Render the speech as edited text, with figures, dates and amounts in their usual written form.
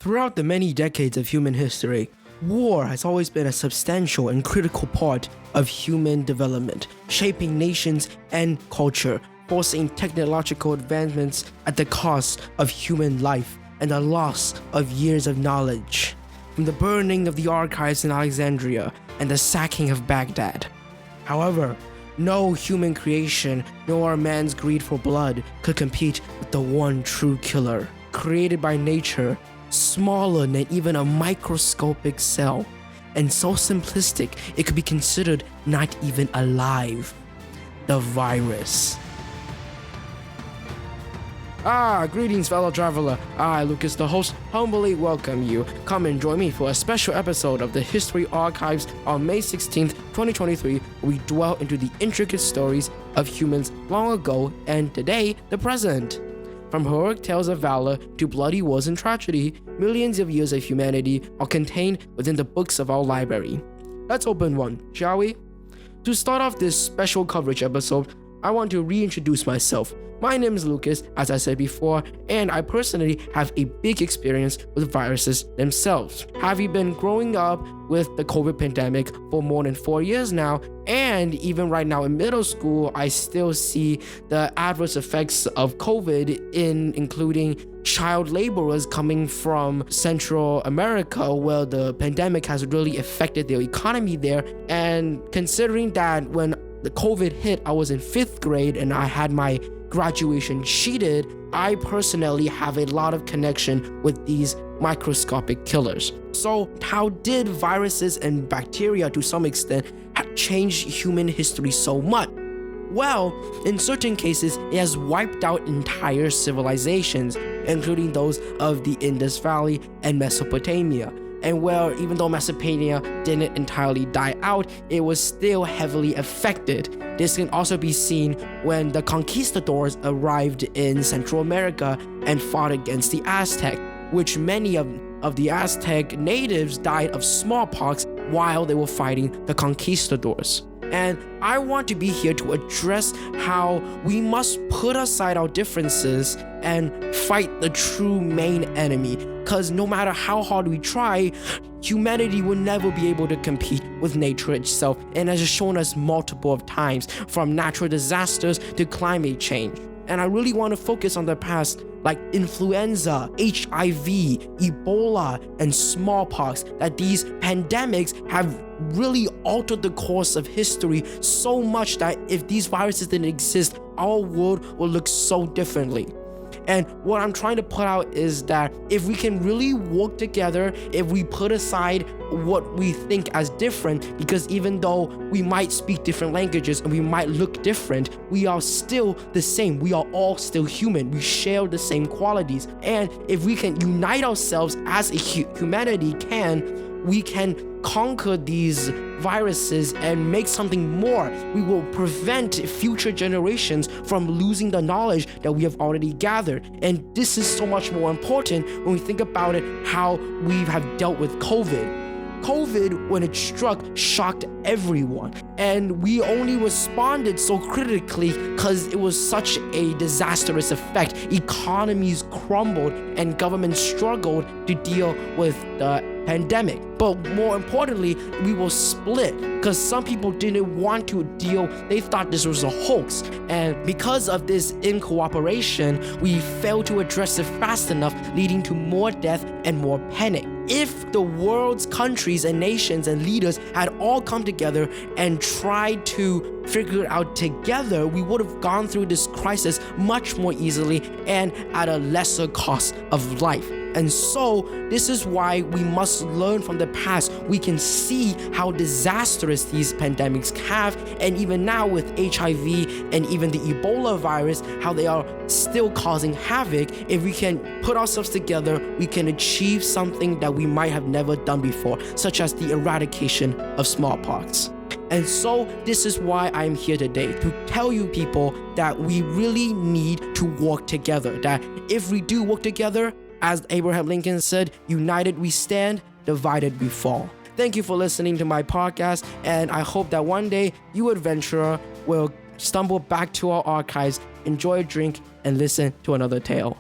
Throughout the many decades of human history, war has always been a substantial and critical part of human development, shaping nations and culture, forcing technological advancements at the cost of human life and the loss of years of knowledge. From the burning of the archives in Alexandria and the sacking of Baghdad. However, no human creation nor man's greed for blood could compete with the one true killer, created by nature, smaller than even a microscopic cell, and so simplistic it could be considered not even alive: the virus. Greetings fellow traveler. I, Loucas the host, humbly welcome you. Come and join me for a special episode of the History Archives on May 16th, 2023, where we dwell into the intricate stories of humans long ago and today, the present. From heroic tales of valor to bloody wars and tragedy, millions of years of humanity are contained within the books of our library. Let's open one, shall we? To start off this special coverage episode, I want to reintroduce myself. My name is Loucas, as I said before, and I personally have a big experience with viruses themselves. Having been growing up with the COVID pandemic for more than 4 years now, and even right now in middle school, I still see the adverse effects of COVID including child laborers coming from Central America, where the pandemic has really affected their economy there. And considering that when the COVID hit, I was in 5th grade and I had my graduation cheated, I personally have a lot of connection with these microscopic killers. So how did viruses and bacteria to some extent have changed human history so much? Well, in certain cases, it has wiped out entire civilizations, including those of the Indus Valley and Mesopotamia. And where even though Mesopotamia didn't entirely die out, it was still heavily affected. This can also be seen when the conquistadors arrived in Central America and fought against the Aztec, which many of the Aztec natives died of smallpox while they were fighting the conquistadors. And I want to be here to address how we must put aside our differences and fight the true main enemy. Because no matter how hard we try, humanity will never be able to compete with nature itself, and has shown us multiple of times, from natural disasters to climate change. And I really want to focus on the past, like influenza, HIV, Ebola, and smallpox, that these pandemics have really altered the course of history so much that if these viruses didn't exist, our world would look so differently. And what I'm trying to put out is that if we can really work together, if we put aside what we think as different, because even though we might speak different languages and we might look different, we are still the same. We are all still human. We share the same qualities. And if we can unite ourselves as a humanity we can conquer these viruses and make something more. We will prevent future generations from losing the knowledge that we have already gathered. And this is so much more important when we think about it, how we have dealt with COVID. COVID, when it struck, shocked everyone. And we only responded so critically because it was such a disastrous effect. Economies crumbled and governments struggled to deal with the pandemic. But more importantly, we were split because some people didn't want to deal. They thought this was a hoax. And because of this incooperation, we failed to address it fast enough, leading to more death and more panic. If the world's countries and nations and leaders had all come together and tried to figure it out together, we would have gone through this crisis much more easily and at a lesser cost of life. And so this is why we must learn from the past. We can see how disastrous these pandemics have, and even now with HIV and even the Ebola virus, how they are still causing havoc. If we can put ourselves together, we can achieve something that we might have never done before, such as the eradication of smallpox. And so this is why I'm here today, to tell you people that we really need to work together, that if we do work together, as Abraham Lincoln said, united we stand, divided we fall. Thank you for listening to my podcast, and I hope that one day you adventurer will stumble back to our archives, enjoy a drink, and listen to another tale.